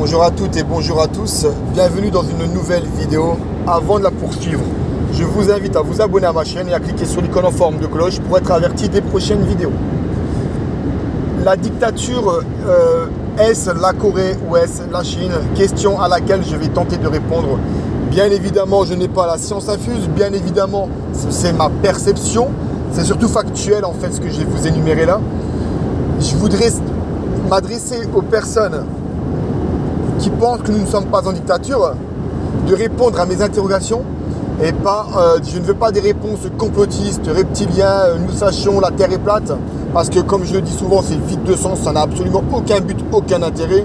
Bonjour à toutes et bonjour à tous, bienvenue dans une nouvelle vidéo. Avant de la poursuivre, je vous invite à vous abonner à ma chaîne et à cliquer sur l'icône en forme de cloche pour être averti des prochaines vidéos. La dictature, est-ce la Corée ou est-ce la Chine? Question à laquelle je vais tenter de répondre. Bien évidemment, je n'ai pas la science infuse, bien évidemment, c'est ma perception, c'est surtout factuel en fait ce que je vais vous énumérer là. Je voudrais m'adresser aux personnes qui pensent que nous ne sommes pas en dictature, de répondre à mes interrogations et pas, je ne veux pas des réponses complotistes, reptiliens, nous sachions la Terre est plate, parce que comme je le dis souvent, c'est vide de sens, ça n'a absolument aucun but, aucun intérêt.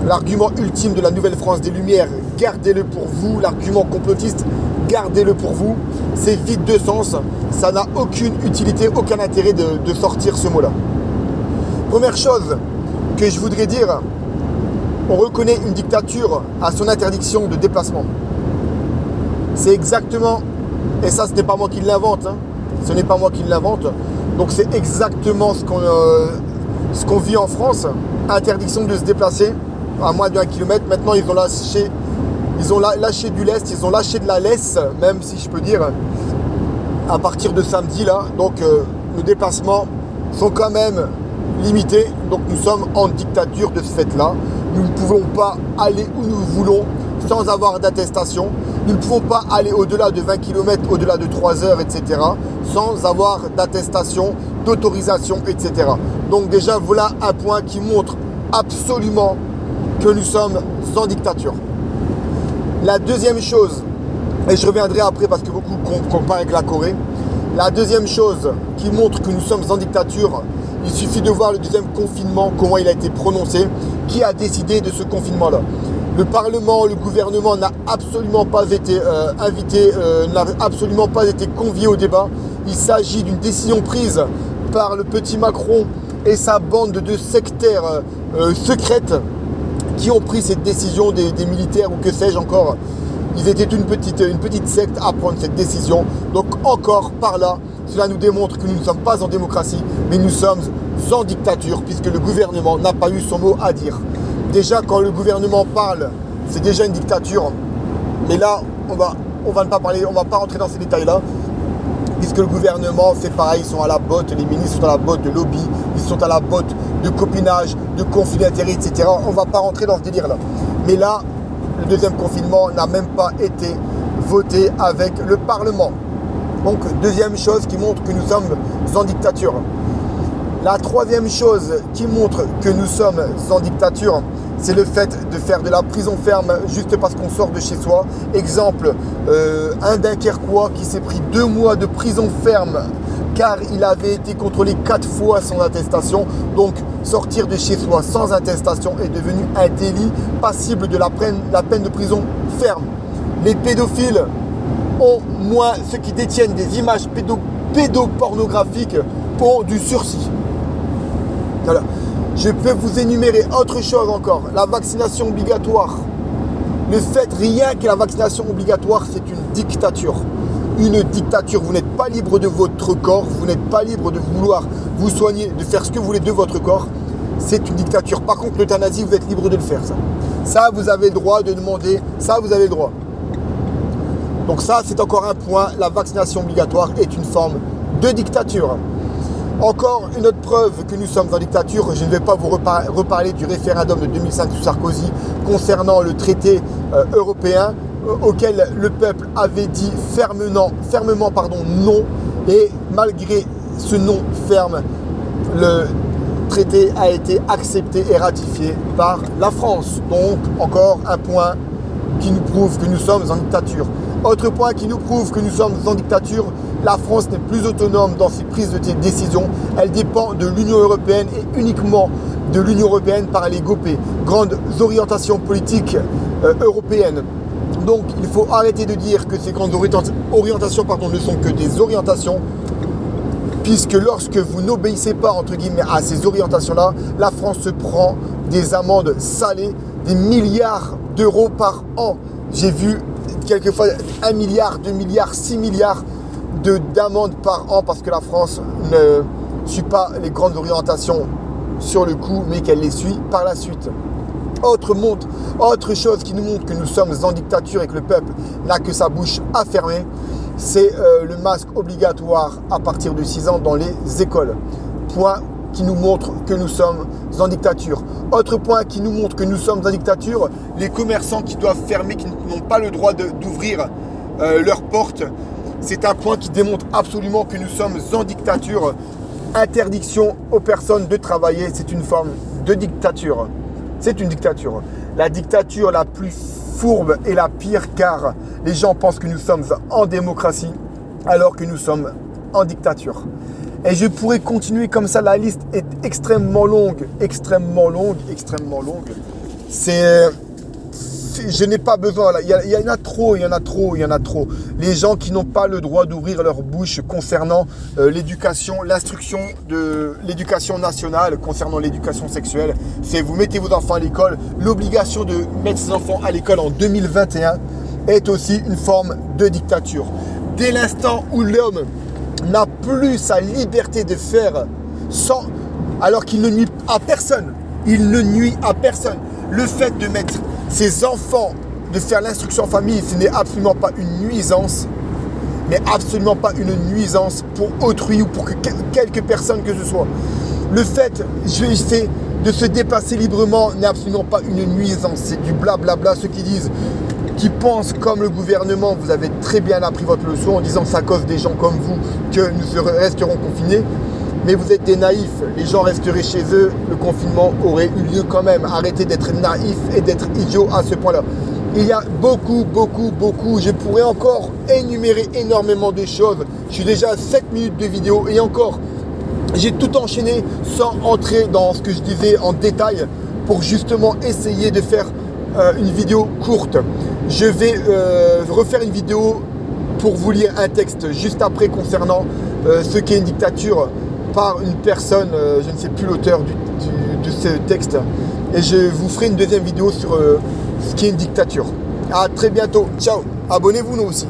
L'argument ultime de la Nouvelle-France des Lumières, gardez-le pour vous, l'argument complotiste, gardez-le pour vous, c'est vide de sens, ça n'a aucune utilité, aucun intérêt de sortir ce mot-là. Première chose que je voudrais dire, on reconnaît une dictature à son interdiction de déplacement. C'est exactement, et ça ce n'est pas moi qui l'invente, hein, ce n'est pas moi qui l'invente, donc c'est exactement ce qu'on vit en France, interdiction de se déplacer à moins d'1 kilomètre. Maintenant ils ont lâché du lest, ils ont lâché de la laisse, même si je peux dire, à partir de samedi là, donc nos déplacements sont quand même limités, donc nous sommes en dictature de ce fait-là. Nous ne pouvons pas aller où nous voulons sans avoir d'attestation. Nous ne pouvons pas aller au-delà de 20 km, au-delà de 3 heures, etc. sans avoir d'attestation, d'autorisation, etc. Donc déjà, voilà un point qui montre absolument que nous sommes en dictature. La deuxième chose, et je reviendrai après parce que beaucoup comparent avec la Corée, la deuxième chose qui montre que nous sommes en dictature, il suffit de voir le deuxième confinement, comment il a été prononcé, qui a décidé de ce confinement-là. Le Parlement, le gouvernement n'a absolument pas été invité, n'a absolument pas été convié au débat. Il s'agit d'une décision prise par le petit Macron et sa bande de sectaires secrètes qui ont pris cette décision, des militaires ou que sais-je encore. Ils étaient une petite secte à prendre cette décision. Donc encore par là, cela nous démontre que nous ne sommes pas en démocratie, mais nous sommes en dictature, puisque le gouvernement n'a pas eu son mot à dire. Déjà, quand le gouvernement parle, c'est déjà une dictature. Mais là, on va ne pas parler, on va pas rentrer dans ces détails-là, puisque le gouvernement, c'est pareil, ils sont à la botte, les ministres sont à la botte de lobby, ils sont à la botte de copinage, de conflit d'intérêts, etc. On ne va pas rentrer dans ce délire-là. Mais là, le deuxième confinement n'a même pas été voté avec le Parlement. Donc, deuxième chose qui montre que nous sommes en dictature. La troisième chose qui montre que nous sommes en dictature, c'est le fait de faire de la prison ferme juste parce qu'on sort de chez soi. Exemple, un Dunkerquois qui s'est pris 2 mois de prison ferme car il avait été contrôlé 4 fois sans attestation. Donc, sortir de chez soi sans attestation est devenu un délit passible de la peine de prison ferme. Les pédophiles ont moins, ceux qui détiennent des images pédopornographiques ont du sursis. Voilà. Je peux vous énumérer autre chose encore, la vaccination obligatoire. Le fait rien que la vaccination obligatoire, c'est une dictature. Une dictature, vous n'êtes pas libre de votre corps, vous n'êtes pas libre de vouloir vous soigner, de faire ce que vous voulez de votre corps. C'est une dictature. Par contre, l'euthanasie, vous êtes libre de le faire. Ça, vous avez le droit de demander, ça, vous avez le droit. Donc ça, c'est encore un point, la vaccination obligatoire est une forme de dictature. Encore une autre preuve que nous sommes en dictature, je ne vais pas vous reparler du référendum de 2005 sous Sarkozy concernant le traité européen auquel le peuple avait dit fermement non, et malgré ce non ferme, le traité a été accepté et ratifié par la France. Donc encore un point qui nous prouve que nous sommes en dictature. Autre point qui nous prouve que nous sommes en dictature, la France n'est plus autonome dans ses prises de décisions. Elle dépend de l'Union européenne et uniquement de l'Union européenne par les GOPÉ, grandes orientations politiques européennes. Donc il faut arrêter de dire que ces grandes orientations ne sont que des orientations, puisque lorsque vous n'obéissez pas entre guillemets à ces orientations-là, la France se prend des amendes salées, des milliards d'euros par an. J'ai vu quelquefois 1 milliard, 2 milliards, 6 milliards d'amendes par an parce que la France ne suit pas les grandes orientations sur le coup, mais qu'elle les suit par la suite. Autre chose qui nous montre que nous sommes en dictature et que le peuple n'a que sa bouche à fermer, c'est le masque obligatoire à partir de 6 ans dans les écoles. Point qui nous montre que nous sommes en dictature. Autre point qui nous montre que nous sommes en dictature, les commerçants qui doivent fermer, qui n'ont pas le droit d'ouvrir leurs portes. C'est un point qui démontre absolument que nous sommes en dictature. Interdiction aux personnes de travailler, c'est une forme de dictature. C'est une dictature. La dictature la plus fourbe et la pire, car les gens pensent que nous sommes en démocratie alors que nous sommes en dictature. Et je pourrais continuer comme ça, la liste est extrêmement longue, extrêmement longue, extrêmement longue. Je n'ai pas besoin, il y en a trop, il y en a trop, il y en a trop. Les gens qui n'ont pas le droit d'ouvrir leur bouche concernant l'éducation, l'instruction de l'éducation nationale, concernant l'éducation sexuelle, c'est vous mettez vos enfants à l'école. L'obligation de mettre ses enfants à l'école en 2021 est aussi une forme de dictature. Dès l'instant où l'homme n'a plus sa liberté de faire sans, alors qu'il ne nuit à personne, il ne nuit à personne. Le fait de mettre ses enfants, de faire l'instruction en famille, ce n'est absolument pas une nuisance, mais absolument pas une nuisance pour autrui ou pour quelques personnes que ce soit. Le fait de se dépasser librement n'est absolument pas une nuisance, c'est du blablabla. Ceux qui pensent comme le gouvernement, vous avez très bien appris votre leçon en disant que c'est à cause des gens comme vous que nous resterons confinés. Mais vous êtes des naïfs, les gens resteraient chez eux, le confinement aurait eu lieu quand même. Arrêtez d'être naïfs et d'être idiots à ce point-là. Il y a beaucoup, je pourrais encore énumérer énormément de choses. Je suis déjà à 7 minutes de vidéo et encore, j'ai tout enchaîné sans entrer dans ce que je disais en détail pour justement essayer de faire une vidéo courte. Je vais refaire une vidéo pour vous lire un texte juste après concernant ce qu'est une dictature par une personne, je ne sais plus l'auteur de ce texte. Et je vous ferai une deuxième vidéo sur ce qu'est une dictature. À très bientôt. Ciao. Abonnez-vous nous aussi.